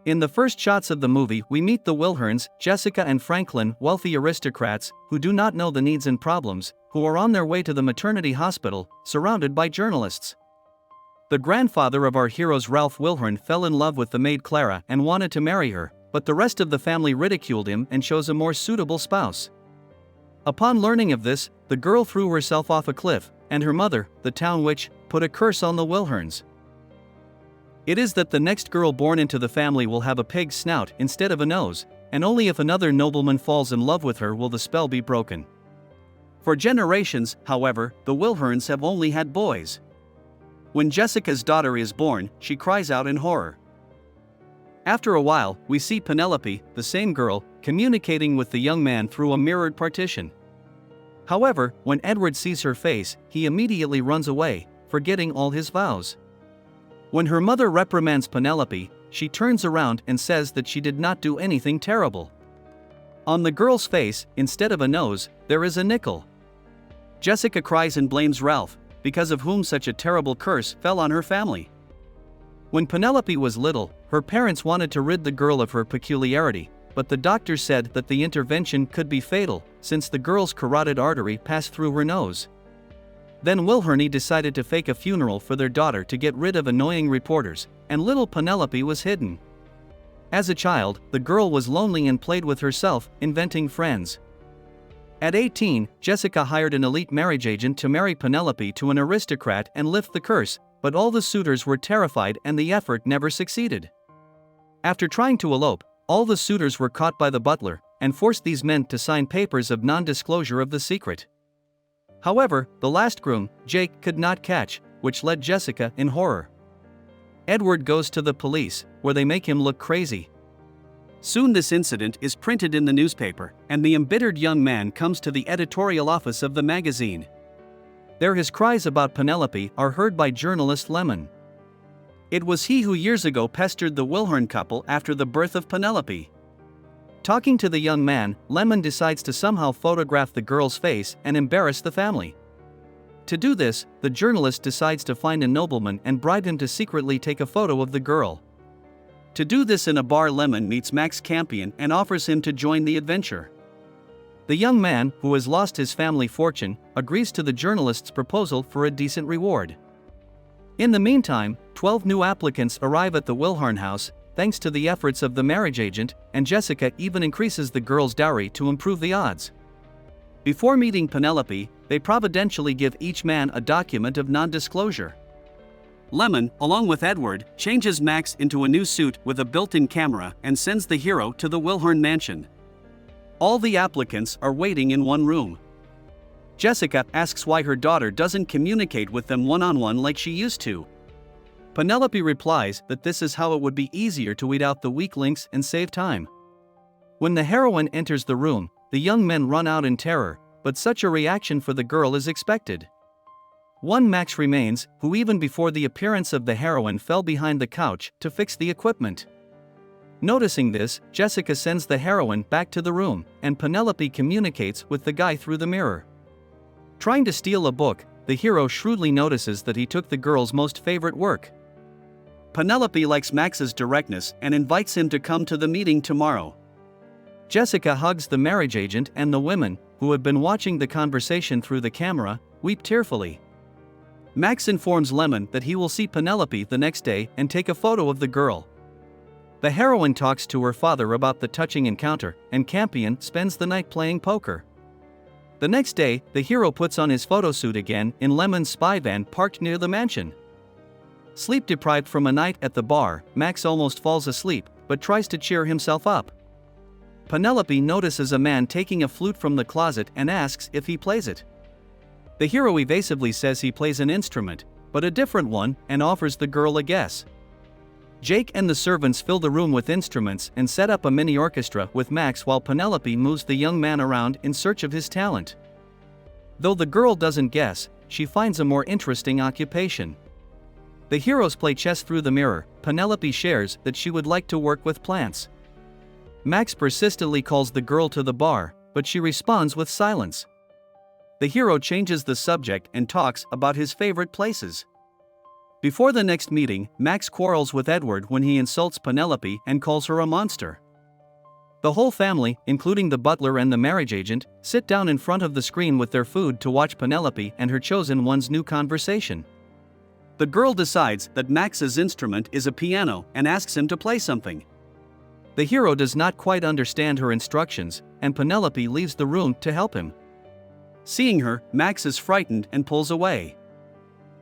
In the first shots of the movie, we meet the Wilherns, Jessica and Franklin, wealthy aristocrats who do not know the needs and problems, who are on their way to the maternity hospital, surrounded by journalists. The grandfather of our heroes, Ralph Wilhern, fell in love with the maid Clara and wanted to marry her, but the rest of the family ridiculed him and chose a more suitable spouse. Upon learning of this, the girl threw herself off a cliff, and her mother, the town witch, put a curse on the Wilherns. It is that the next girl born into the family will have a pig's snout instead of a nose, and only if another nobleman falls in love with her will the spell be broken. For generations, however, the Wilherns have only had boys. When Jessica's daughter is born, she cries out in horror. After a while, we see Penelope, the same girl, communicating with the young man through a mirrored partition. However, when Edward sees her face, he immediately runs away, forgetting all his vows. When her mother reprimands Penelope, she turns around and says that she did not do anything terrible. On the girl's face, instead of a nose, there is a nickel. Jessica cries and blames Ralph, because of whom such a terrible curse fell on her family. When Penelope was little, her parents wanted to rid the girl of her peculiarity, but the doctors said that the intervention could be fatal, since the girl's carotid artery passed through her nose. Then Wilhern decided to fake a funeral for their daughter to get rid of annoying reporters, and little Penelope was hidden. As a child, the girl was lonely and played with herself, inventing friends. At 18, Jessica hired an elite marriage agent to marry Penelope to an aristocrat and lift the curse, but all the suitors were terrified and the effort never succeeded. After trying to elope, all the suitors were caught by the butler, and forced these men to sign papers of non-disclosure of the secret. However, the last groom, Jake, could not catch, which led Jessica in horror. Edward goes to the police, where they make him look crazy. Soon this incident is printed in the newspaper, and the embittered young man comes to the editorial office of the magazine. There his cries about Penelope are heard by journalist Lemon. It was he who years ago pestered the Wilhern couple after the birth of Penelope. Talking to the young man, Lemon decides to somehow photograph the girl's face and embarrass the family. To do this, the journalist decides to find a nobleman and bribe him to secretly take a photo of the girl. To do this in a bar, Lemon meets Max Campion and offers him to join the adventure. The young man, who has lost his family fortune, agrees to the journalist's proposal for a decent reward. In the meantime, 12 new applicants arrive at the Wilhern house, thanks to the efforts of the marriage agent, and Jessica even increases the girl's dowry to improve the odds. Before meeting Penelope, they providentially give each man a document of non-disclosure. Lemon, along with Edward, changes Max into a new suit with a built-in camera and sends the hero to the Wilhern mansion. All the applicants are waiting in one room. Jessica asks why her daughter doesn't communicate with them one-on-one like she used to. Penelope replies that this is how it would be easier to weed out the weak links and save time. When the heroine enters the room, the young men run out in terror, but such a reaction for the girl is expected. One Max remains, who even before the appearance of the heroine fell behind the couch to fix the equipment. Noticing this, Jessica sends the heroine back to the room, and Penelope communicates with the guy through the mirror. Trying to steal a book, the hero shrewdly notices that he took the girl's most favorite work. Penelope likes Max's directness and invites him to come to the meeting tomorrow. Jessica hugs the marriage agent, and the women, who have been watching the conversation through the camera, weep tearfully. Max informs Lemon that he will see Penelope the next day and take a photo of the girl. The heroine talks to her father about the touching encounter, and Campion spends the night playing poker. The next day, the hero puts on his photosuit again in Lemon's spy van parked near the mansion. Sleep-deprived from a night at the bar, Max almost falls asleep, but tries to cheer himself up. Penelope notices a man taking a flute from the closet and asks if he plays it. The hero evasively says he plays an instrument, but a different one, and offers the girl a guess. Jake and the servants fill the room with instruments and set up a mini orchestra with Max while Penelope moves the young man around in search of his talent. Though the girl doesn't guess, she finds a more interesting occupation. The heroes play chess through the mirror. Penelope shares that she would like to work with plants. Max persistently calls the girl to the bar, but she responds with silence. The hero changes the subject and talks about his favorite places. Before the next meeting, Max quarrels with Edward when he insults Penelope and calls her a monster. The whole family, including the butler and the marriage agent, sit down in front of the screen with their food to watch Penelope and her chosen one's new conversation. The girl decides that Max's instrument is a piano and asks him to play something. The hero does not quite understand her instructions, and Penelope leaves the room to help him. Seeing her, Max is frightened and pulls away.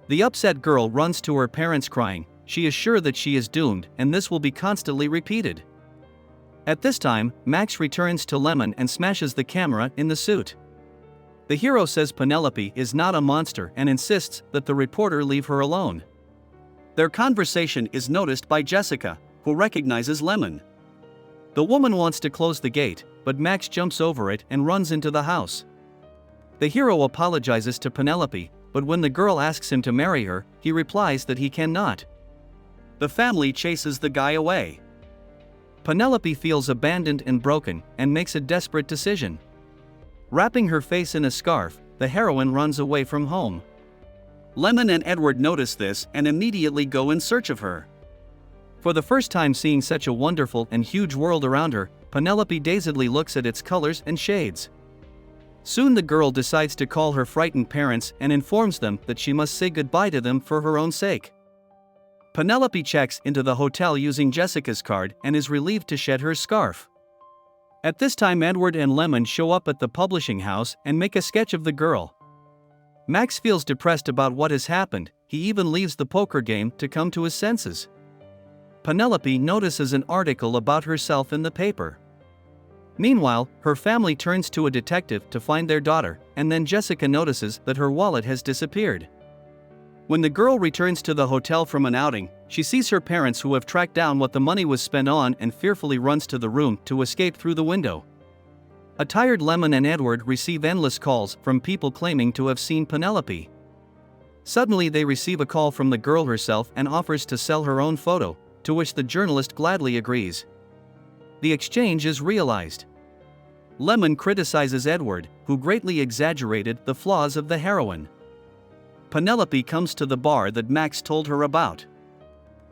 The upset girl runs to her parents crying. She is sure that she is doomed and this will be constantly repeated. At this time, Max returns to Lemon and smashes the camera in the suit. The hero says Penelope is not a monster and insists that the reporter leave her alone. Their conversation is noticed by Jessica, who recognizes Lemon. The woman wants to close the gate, but Max jumps over it and runs into the house. The hero apologizes to Penelope, but when the girl asks him to marry her, he replies that he cannot. The family chases the guy away. Penelope feels abandoned and broken and makes a desperate decision. Wrapping her face in a scarf, the heroine runs away from home. Lemon and Edward notice this and immediately go in search of her. For the first time seeing such a wonderful and huge world around her, Penelope dazedly looks at its colors and shades. Soon the girl decides to call her frightened parents and informs them that she must say goodbye to them for her own sake. Penelope checks into the hotel using Jessica's card and is relieved to shed her scarf. At this time Edward and Lemon show up at the publishing house and make a sketch of the girl. Max feels depressed about what has happened, he even leaves the poker game to come to his senses. Penelope notices an article about herself in the paper. Meanwhile, her family turns to a detective to find their daughter, and then Jessica notices that her wallet has disappeared. When the girl returns to the hotel from an outing, she sees her parents who have tracked down what the money was spent on and fearfully runs to the room to escape through the window. A tired Lemon and Edward receive endless calls from people claiming to have seen Penelope. Suddenly they receive a call from the girl herself and offers to sell her own photo, to which the journalist gladly agrees. The exchange is realized. Lemon criticizes Edward, who greatly exaggerated the flaws of the heroine. Penelope comes to the bar that Max told her about.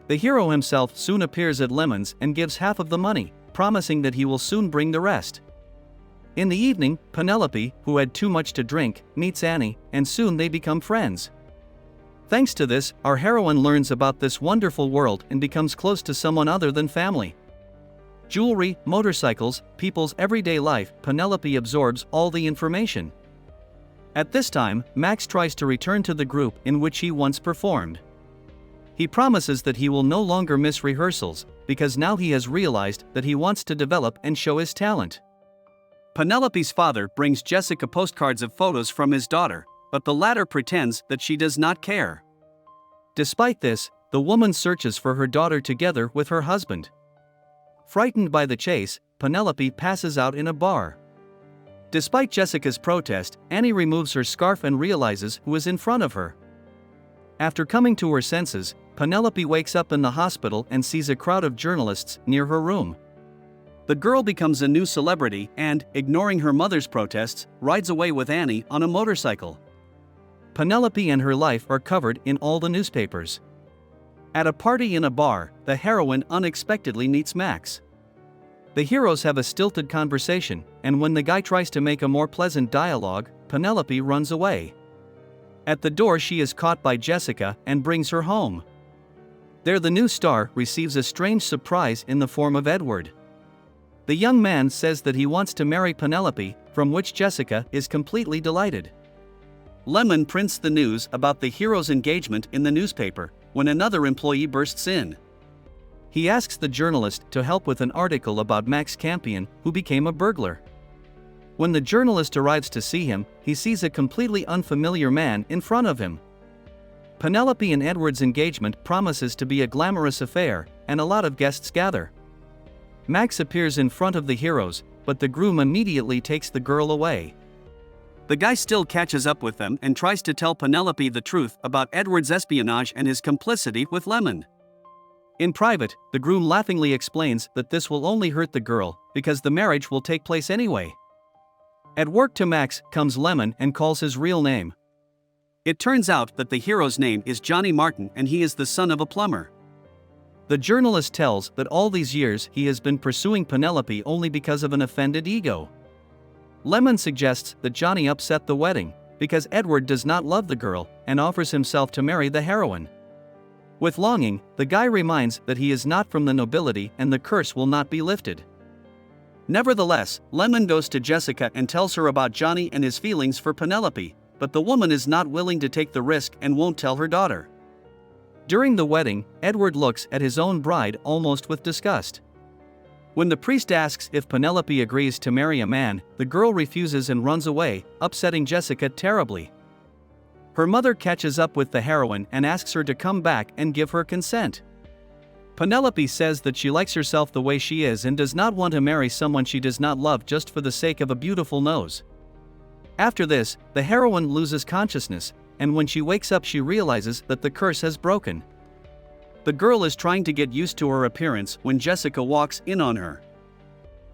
The hero himself soon appears at Lemon's and gives half of the money, promising that he will soon bring the rest. In the evening, Penelope, who had too much to drink, meets Annie, and soon they become friends. Thanks to this, our heroine learns about this wonderful world and becomes close to someone other than family. Jewelry, motorcycles, people's everyday life, Penelope absorbs all the information. At this time, Max tries to return to the group in which he once performed. He promises that he will no longer miss rehearsals, because now he has realized that he wants to develop and show his talent. Penelope's father brings Jessica postcards of photos from his daughter, but the latter pretends that she does not care. Despite this, the woman searches for her daughter together with her husband. Frightened by the chase, Penelope passes out in a bar. Despite Jessica's protest, Annie removes her scarf and realizes who is in front of her. After coming to her senses, Penelope wakes up in the hospital and sees a crowd of journalists near her room. The girl becomes a new celebrity and, ignoring her mother's protests, rides away with Annie on a motorcycle. Penelope and her life are covered in all the newspapers. At a party in a bar, the heroine unexpectedly meets Max. The heroes have a stilted conversation, and when the guy tries to make a more pleasant dialogue, Penelope runs away. At the door she is caught by Jessica and brings her home. There the new star receives a strange surprise in the form of Edward. The young man says that he wants to marry Penelope, from which Jessica is completely delighted. Lemon prints the news about the hero's engagement in the newspaper, when another employee bursts in. He asks the journalist to help with an article about Max Campion, who became a burglar. When the journalist arrives to see him, he sees a completely unfamiliar man in front of him. Penelope and Edward's engagement promises to be a glamorous affair, and a lot of guests gather. Max appears in front of the heroes, but the groom immediately takes the girl away. The guy still catches up with them and tries to tell Penelope the truth about Edward's espionage and his complicity with Lemon. In private, the groom laughingly explains that this will only hurt the girl, because the marriage will take place anyway. At work to Max comes Lemon and calls his real name. It turns out that the hero's name is Johnny Martin and he is the son of a plumber. The journalist tells that all these years he has been pursuing Penelope only because of an offended ego. Lemon suggests that Johnny upset the wedding because Edward does not love the girl and offers himself to marry the heroine. With longing, the guy reminds that he is not from the nobility and the curse will not be lifted. Nevertheless, Lemon goes to Jessica and tells her about Johnny and his feelings for Penelope, but the woman is not willing to take the risk and won't tell her daughter. During the wedding, Edward looks at his own bride almost with disgust. When the priest asks if Penelope agrees to marry a man, the girl refuses and runs away, upsetting Jessica terribly. Her mother catches up with the heroine and asks her to come back and give her consent. Penelope says that she likes herself the way she is and does not want to marry someone she does not love just for the sake of a beautiful nose. After this, the heroine loses consciousness, and when she wakes up she realizes that the curse has broken. The girl is trying to get used to her appearance when Jessica walks in on her.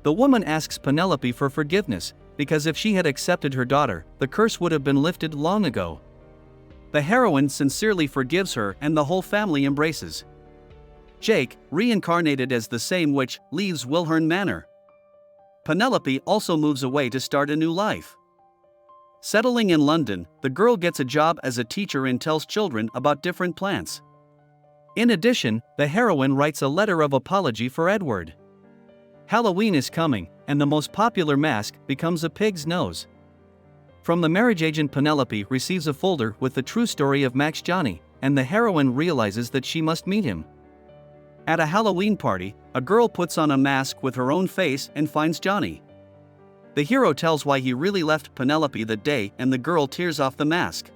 The woman asks Penelope for forgiveness, because if she had accepted her daughter, the curse would have been lifted long ago. The heroine sincerely forgives her and the whole family embraces. Jake, reincarnated as the same witch, leaves Wilhern Manor. Penelope also moves away to start a new life. Settling in London, the girl gets a job as a teacher and tells children about different plants. In addition, the heroine writes a letter of apology for Edward. Halloween is coming, and the most popular mask becomes a pig's nose. From the marriage agent, Penelope receives a folder with the true story of Max Johnny, and the heroine realizes that she must meet him. At a Halloween party, a girl puts on a mask with her own face and finds Johnny. The hero tells why he really left Penelope that day and the girl tears off the mask.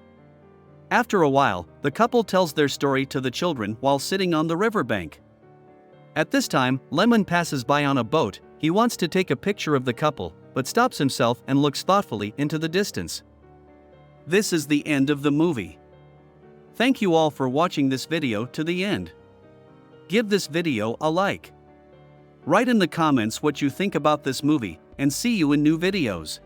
After a while, the couple tells their story to the children while sitting on the riverbank. At this time, Lemon passes by on a boat. He wants to take a picture of the couple, but stops himself and looks thoughtfully into the distance. This is the end of the movie. Thank you all for watching this video to the end. Give this video a like. Write in the comments what you think about this movie, and see you in new videos.